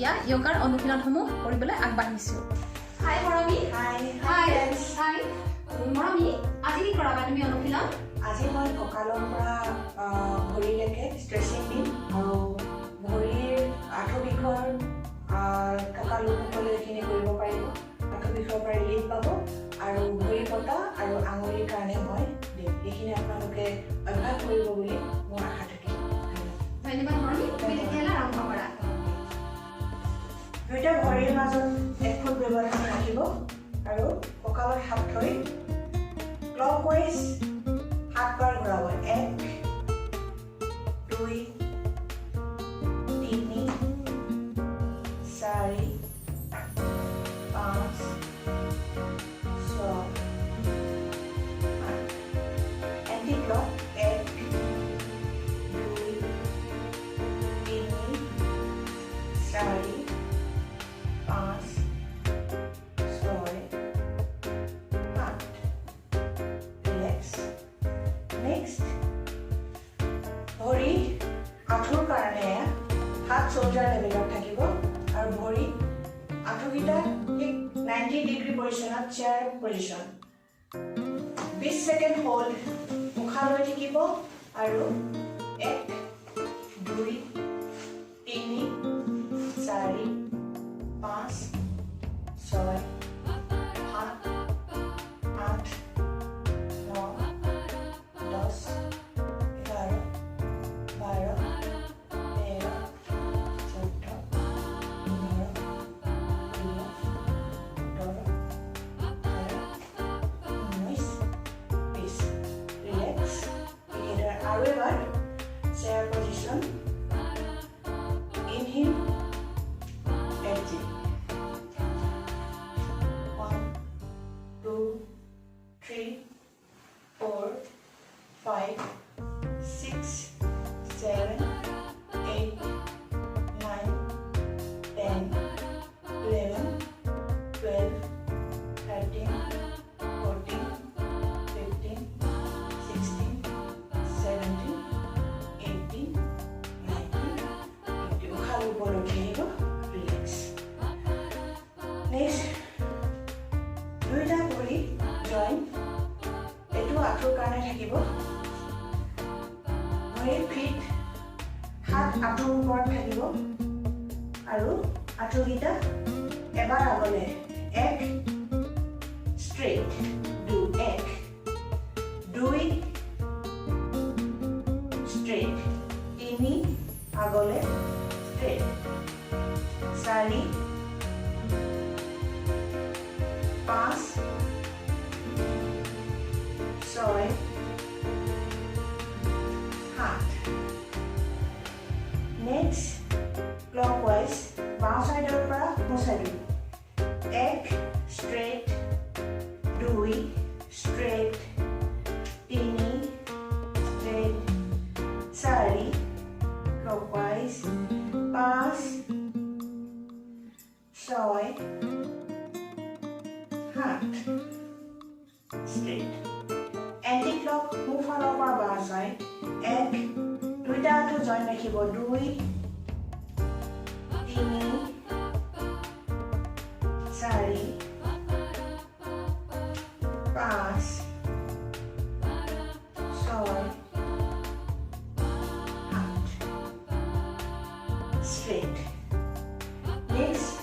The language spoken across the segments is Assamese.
এতিয়া য়োগাৰ অনুশীলনসমূহ কৰিবলৈ আগবাঢ়িছোঁ। হাই মৰমী। হাই হাই মৰমী, আজি কি কৰাবা তুমি অনুশীলন? আজি মই কঁকালৰ পৰা ভৰিলৈকে ষ্ট্ৰেচিং দিম আৰু ভৰিৰ আঁঠু বিষৰ কঁকাল সকলো এইখিনি কৰিব পাৰিব। আঁঠু বিষৰ পৰা ৰিলিফ পাব আৰু ভৰি পতা আৰু আঙুলিৰ কাৰণে মই দিম। এইখিনি আপোনালোকে অভ্যাস কৰিব বুলি মোৰ আশা থাকিল। ধন্যবাদ মৰমী, তুমি তেতিয়াহ'লে আৰম্ভ কৰা। দুইটা ভৰিৰ মাজত 1 ফুট ব্যৱধান ৰাখিব আৰু কঁকালত হাত থৈ ক্লকৱাইজ 7 বাৰ ঘূৰাব। 1 2 3 4 5 6 8 এণ্টি ক্লক 1 2 3 4 5 6 8 ৰিলেক্স। নেক্সট ভৰি আঁঠুৰ কাৰণে হাত শোল্ডাৰ লেভেলত থাকিব আৰু ভৰি আঁঠুকেইটা ঠিক 90 ডিগ্ৰী পজিশ্যনত চেয়াৰ পজিশ্যন। 20 ছেকেণ্ড হোল্ড উশাহ লৈ থাকিব আৰু 1 2 3 4 5 6 7 8 9 10 11 12 13 14 15 16 ৰিলেক্স। এইকেইটাৰ আৰু এবাৰ চেয়াৰ পজিশ্যন। Inhale, exhale. 1 2 3 4 5 6 7 8 9 10 11 12 13 14 15 16 17 18 19 20 উশাহ ওপৰত আহিব। ৰিলেক্স। নেক্সট দুইটা ভৰি জইণ্ট, এইটো আঁঠুৰ কাৰণে থাকিব। ভৰিৰ ফিট হাত আঁঠুৰ ওপৰত থাকিব আৰু আঁঠুকেইটা এবাৰ আগলৈ 1 ষ্ট্ৰেইট 1 2 ষ্ট্ৰেইট 3 আগলৈ ষ্ট্ৰেইট 4 5 6 7 নেক্সট ক্লকৱাইজ বাওঁ চাইডৰ পৰা সোঁ চাইডলৈ 1 straight 2 straight 3 straight 4 clockwise 5 6 7 straight. Anti clock সোঁফালৰ পৰা বাওঁ চাইড 1 দুইটা আঁঠু জইন ৰাখিব 2 3 4 5 6 8 ষ্ট্ৰেইট। নেক্সট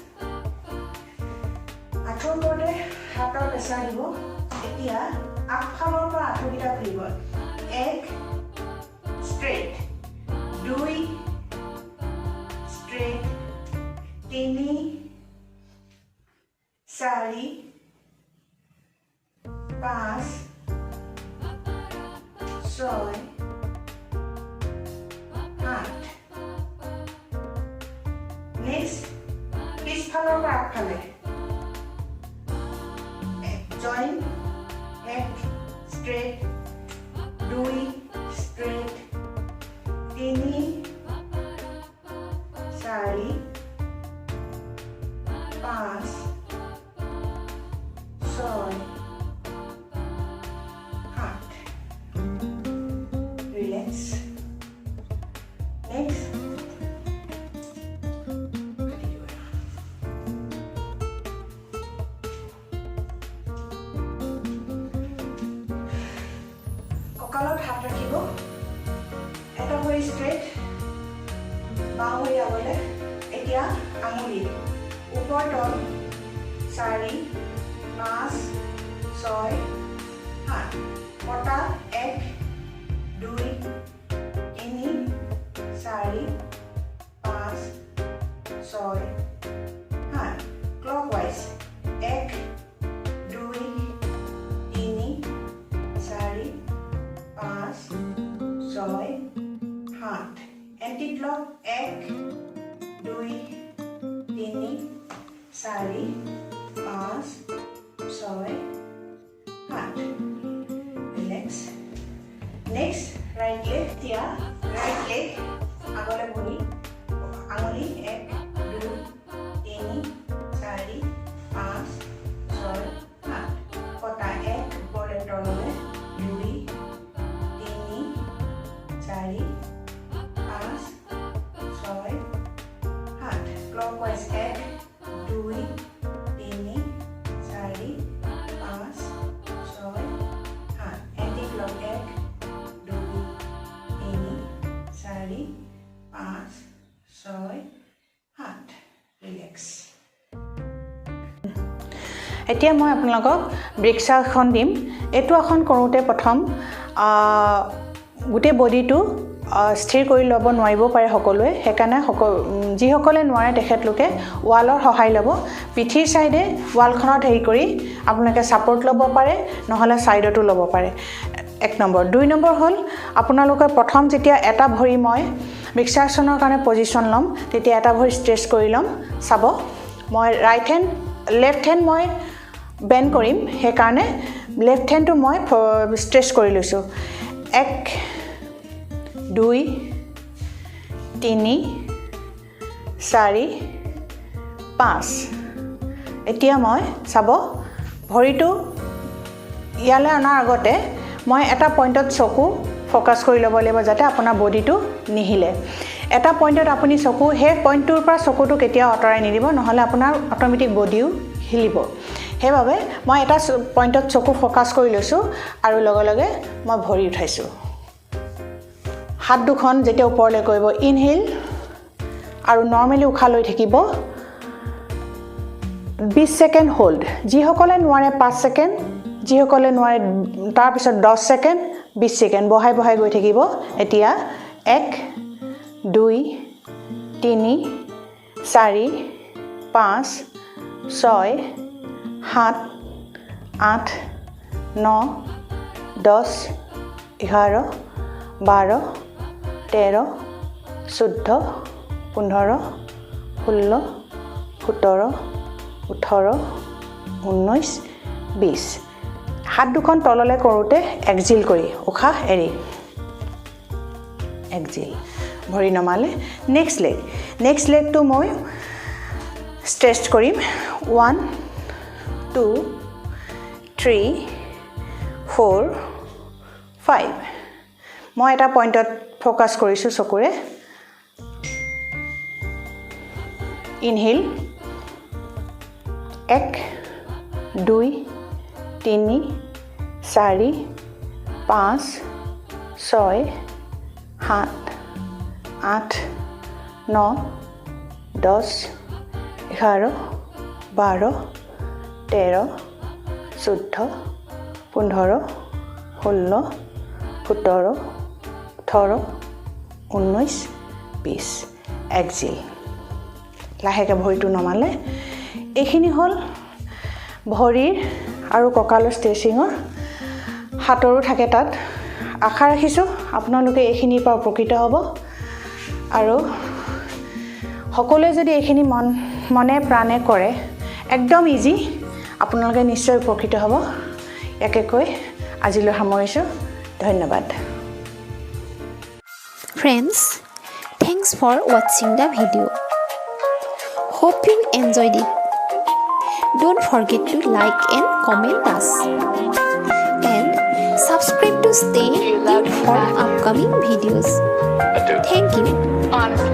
আঁঠুৰ ওপৰতে হাতৰ প্ৰেছাৰ দিব। এতিয়া আগফালৰ পৰা আঁঠুকেইটা ঘূৰিব 1 ষ্ট্ৰেইট 2 ষ্ট্ৰেইট 3 4 5 6 8 নেক্সট পিছফালৰ পৰা আগফালে join 1 straight 2 straight 3 4 5 6 8 relax. Next কঁকালত হাত ৰাখিব এটা ভৰি ষ্ট্ৰেইট বাওঁ ভৰি আগলে এতিয়া আঙুলি ওপৰ তল 4 5 6 7 পটা 1 2 3 4 5 6 7 clockwise 1 2 3 4 5 6 7 anti clock 1 2 3 4 5 6 7 relax next right leg tia right leg agole boli anguli 1 2 3 4 5 6 7 pota 1 pore tolole 2 3 4 5 6 7 clockwise 1 2 3 4 5 6 7 anti clock 1 2 3 4 5 6 7 relax এতিয়া মই আপোনালোকক বৃক্ষাসন দিম এটো আসন কৰোতে প্ৰথম গুটে বডিটো স্থিৰ কৰি ল'ব নোৱাৰিব পাৰে সকলোৱে হেকানে যি সকলে নোৱাৰে তেখেতলোকে ওয়ালৰ সহায় ল'ব পিঠিৰ সাইডে ওয়ালখনত হেৰি কৰি আপোনালোকে সাপোৰ্ট ল'ব পাৰে নহলে সাইডটো ল'ব পাৰে 1 নম্বৰ 2 নম্বৰ হল আপোনালোকে প্ৰথম যেতিয়া এটা ভৰি মই বৃক্ষাসনৰ কাৰণে পজিশন লম তেতিয়া এটা ভৰি ষ্ট্ৰেচ কৰি লম চাব মই ৰাইট হেণ্ড লেফট হেণ্ড মই বেন্ড কৰিম হে কাৰণে লেফট হেণ্ডটো মই ষ্ট্ৰেচ কৰি লৈছো 1 2 3 4 5 এতিয়া মই চাব ভৰিটো ইয়ালে আনাৰ আগতে মই এটা পইণ্টত চকু ফোকাস কৰি ল'ব লাগিব যাতে আপোনাৰ বডিটো নিহিলে এটা পইণ্টত আপুনি চকু হে পইণ্টটোৰ পৰা চকুটো কেতিয়া অতৰাই নিদিব নহলে আপোনাৰ অটোমেটিক বডিও হিলিব হেবাবে মই এটা পইণ্টত চকু ফোকাস কৰি লৈছো আৰু লগে লগে মই ভৰি উঠাইছো হাত দুখন যেতিয়া ওপৰলৈ কৰিব ইনহেল আৰু নৰমালি উখা লৈ থাকিব 20 সেকেন্ড হোল্ড যি সকলে নোৱাৰে 5 সেকেন্ড যি সকলে নোৱাৰে তাৰ পিছত 10 সেকেন্ড 20 সেকেন্ড বহাই বহাই গৈ থাকিব এতিয়া 1 2 3 4 5 6 7 8 9 10 11 12 13 14 15 16 17 18 19 20 হাত দুখন তললে কৰোতে এক্সিল কৰি উখা এৰি এক্সিল ভৰি নমালে নেক্সট লেগ টু মই ষ্ট্ৰেচ কৰিম 1 2 3 4 5 মই এটা পইণ্টত ফোকাস কৰিছো চকুৰে ইনহেল 1 2 3 4 5 6 7 8 9 10 11 12 13 14 15 16 17 18 19 20 এক্সিল লাহেকে ভৰিটো নমালে এইখিনি হল ভৰিৰ আৰু কঁকালৰ ষ্ট্ৰেচিঙৰ হাতৰো থাকে তাত আশা ৰাখিছো আপোনালোকে এইখিনিৰ পৰা উপকৃত হ'ব আৰু সকলোৱে যদি এইখিনি মনে প্ৰাণে কৰে একদম ইজি আপোনালোকে নিশ্চয় উপকৃত হ'ব ইয়াকে কৈ আজিলৈ সামৰিছো ধন্যবাদ Friends, thanks for watching the video. Hope you enjoyed it. Don't forget to like and comment us. And subscribe to stay tuned for upcoming videos. Thank you.